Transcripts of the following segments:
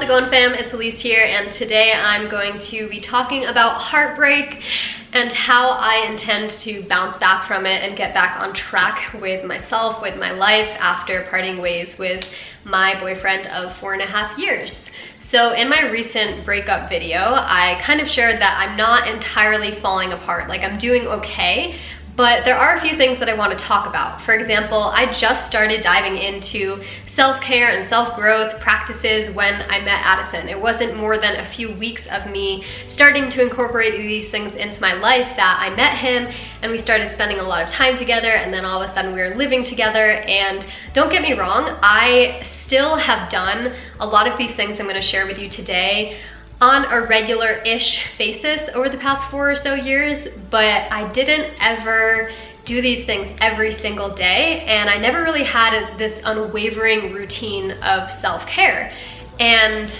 it going, fam? It's Alyse here, and today I'm going to be talking about heartbreak and how I intend to bounce back from it and get back on track with myself, with my life, after parting ways with my boyfriend of 4.5 years. So in my recent breakup video, I kind of shared that I'm not entirely falling apart. Like, I'm doing okay, but there are a few things that I want to talk about. For example, I just started diving into self-care and self-growth practices when I met Addison. It wasn't more than a few weeks of me starting to incorporate these things into my life that I met him, and we started spending a lot of time together, and then all of a sudden we were living together. And don't get me wrong, I still have done a lot of these things I'm going to share with you today on a regular-ish basis over the past 4 or so years, but I didn't ever do these things every single day, and I never really had this unwavering routine of self-care. And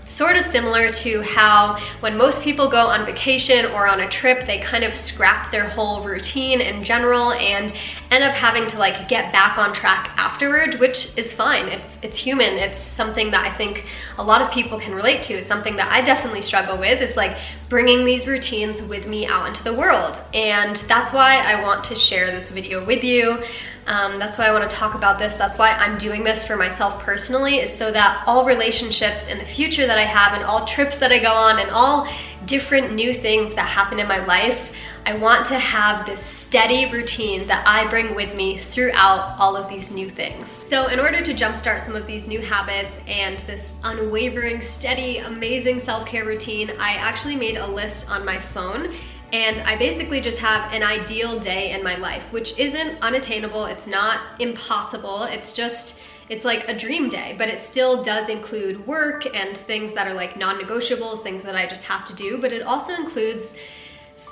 sort of similar to how when most people go on vacation or on a trip, they kind of scrap their whole routine in general and end up having to like get back on track afterward, which is fine. It's human. It's something that I think a lot of people can relate to. It's something that I definitely struggle with, is like bringing these routines with me out into the world. And that's why I want to share this video with you. That's why I want to talk about this. That's why I'm doing this for myself personally, is so that all relationships in the future that I have, and all trips that I go on, and all different new things that happen in my life, I want to have this steady routine that I bring with me throughout all of these new things. So in order to jumpstart some of these new habits and this unwavering, steady, amazing self-care routine, I actually made a list on my phone. And I basically just have an ideal day in my life, which isn't unattainable. It's not impossible. It's like a dream day, but it still does include work and things that are like non-negotiables, things that I just have to do. But it also includes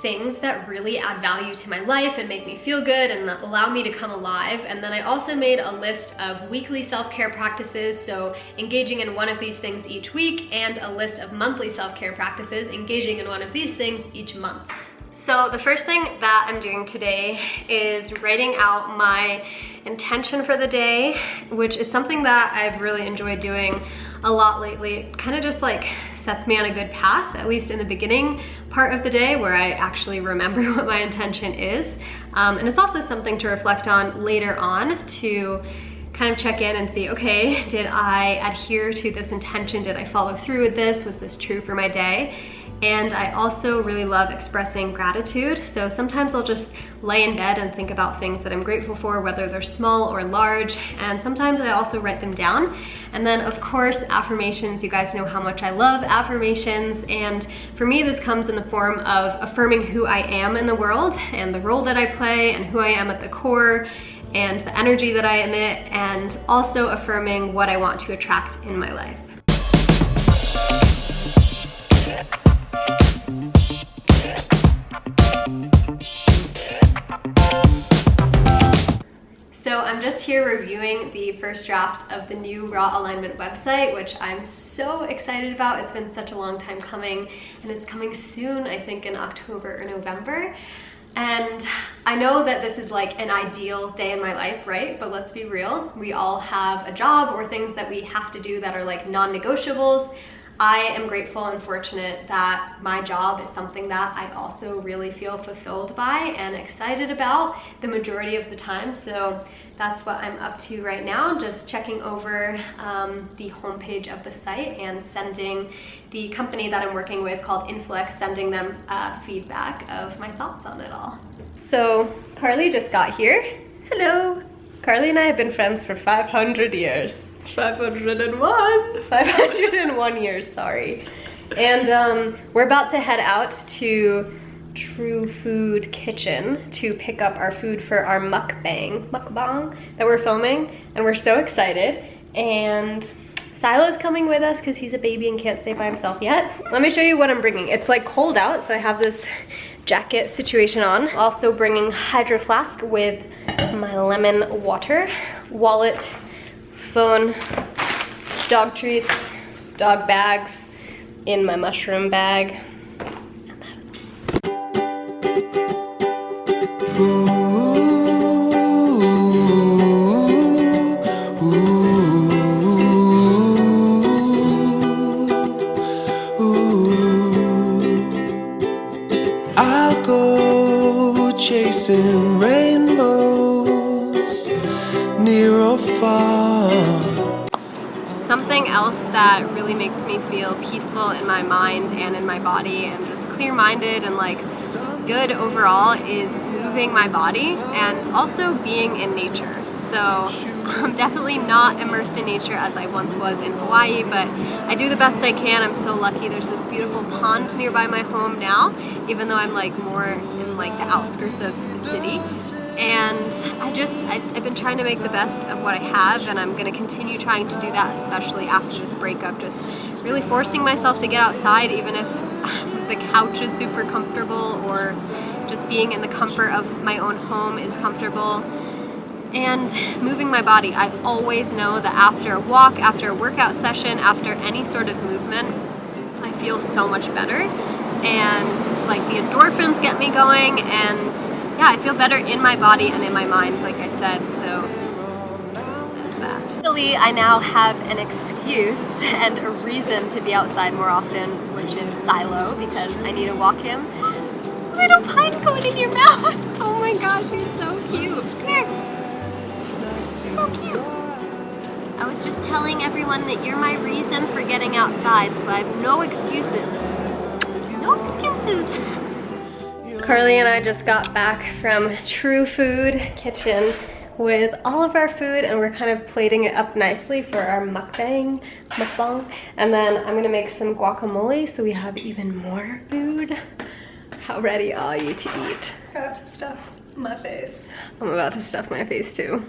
things that really add value to my life and make me feel good and allow me to come alive. And then I also made a list of weekly self-care practices, so engaging in one of these things each week, and a list of monthly self-care practices, engaging in one of these things each month. So the first thing that I'm doing today is writing out my intention for the day, which is something that I've really enjoyed doing a lot lately. It kind of just like sets me on a good path, at least in the beginning part of the day, where I actually remember what my intention is. And it's also something to reflect on later on, to kind of check in and see, okay, did I adhere to this intention? Did I follow through with this? Was this true for my day? And I also really love expressing gratitude. So sometimes I'll just lay in bed and think about things that I'm grateful for, whether they're small or large. And sometimes I also write them down. And then of course, affirmations. You guys know how much I love affirmations. And for me, this comes in the form of affirming who I am in the world and the role that I play and who I am at the core and the energy that I emit, and also affirming what I want to attract in my life. So I'm just here reviewing the first draft of the new Raw Alignment website, which I'm so excited about. It's been such a long time coming, and it's coming soon, I think in October or November. And I know that this is like an ideal day in my life, right? But let's be real. We all have a job or things that we have to do that are like non-negotiables. I am grateful and fortunate that my job is something that I also really feel fulfilled by and excited about the majority of the time. So that's what I'm up to right now, just checking over the homepage of the site and sending the company that I'm working with, called Inflex, sending them feedback of my thoughts on it all. So Carly just got here. Hello. Carly and I have been friends for 500 years. 501 years, sorry. And we're about to head out to True Food Kitchen to pick up our food for our mukbang that we're filming, and we're so excited. And Silo's coming with us because he's a baby and can't stay by himself yet. Let me show you what I'm bringing. It's like cold out, so I have this jacket situation on. Also bringing Hydro Flask with my lemon water, wallet, phone, dog treats, dog bags, in my mushroom bag. chasing rainbows, near or far. Something else that really makes me feel peaceful in my mind and in my body and just clear-minded and like good overall is moving my body and also being in nature. So I'm definitely not immersed in nature as I once was in Hawaii, but I do the best I can. I'm so lucky there's this beautiful pond nearby my home now, even though I'm like more in like the outskirts of the city. And I've been trying to make the best of what I have, and I'm going to continue trying to do that, especially after this breakup, just really forcing myself to get outside, even if the couch is super comfortable or just being in the comfort of my own home is comfortable. And moving my body. I always know that after a walk, after a workout session, after any sort of movement, I feel so much better. And like the endorphins get me going, and yeah, I feel better in my body and in my mind, like I said, so that's that. Luckily, I now have an excuse and a reason to be outside more often, which is Silo, because I need to walk him. Little pine cone in your mouth! Oh my gosh, you're so cute. Come here. So cute. I was just telling everyone that you're my reason for getting outside, so I have no excuses. No excuses. Carly and I just got back from True Food Kitchen with all of our food, and we're kind of plating it up nicely for our mukbang. And then I'm gonna make some guacamole so we have even more food. How ready are you to eat? I have to stuff my face. I'm about to stuff my face too.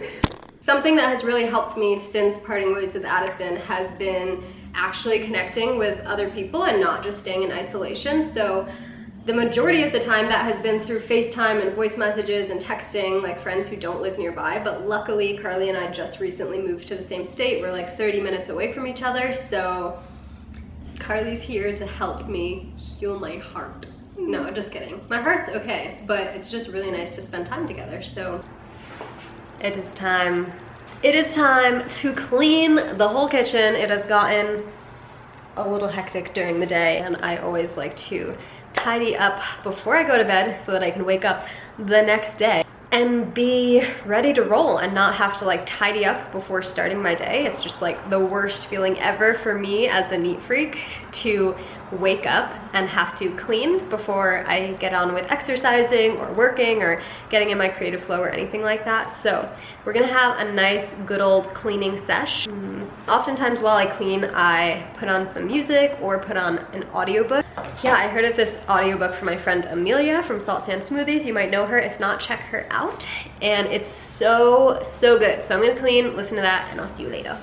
Something that has really helped me since parting ways with Addison has been actually connecting with other people and not just staying in isolation. So the majority of the time that has been through FaceTime and voice messages and texting, like friends who don't live nearby. But luckily, Carly and I just recently moved to the same state. We're like 30 minutes away from each other. So Carly's here to help me heal my heart. No, just kidding. My heart's okay, but it's just really nice to spend time together. So it is time. It is time to clean the whole kitchen. It has gotten a little hectic during the day, and I always like to tidy up before I go to bed so that I can wake up the next day and be ready to roll and not have to like tidy up before starting my day. It's just like the worst feeling ever for me as a neat freak to wake up and have to clean before I get on with exercising or working or getting in my creative flow or anything like that. So we're gonna have a nice good old cleaning sesh. Oftentimes while I clean, I put on some music or put on an audiobook. Yeah, I heard of this audiobook from my friend Amelia from Salt Sand Smoothies. You might know her. If not, check her out. And it's so good. So I'm gonna clean, listen to that, and I'll see you later.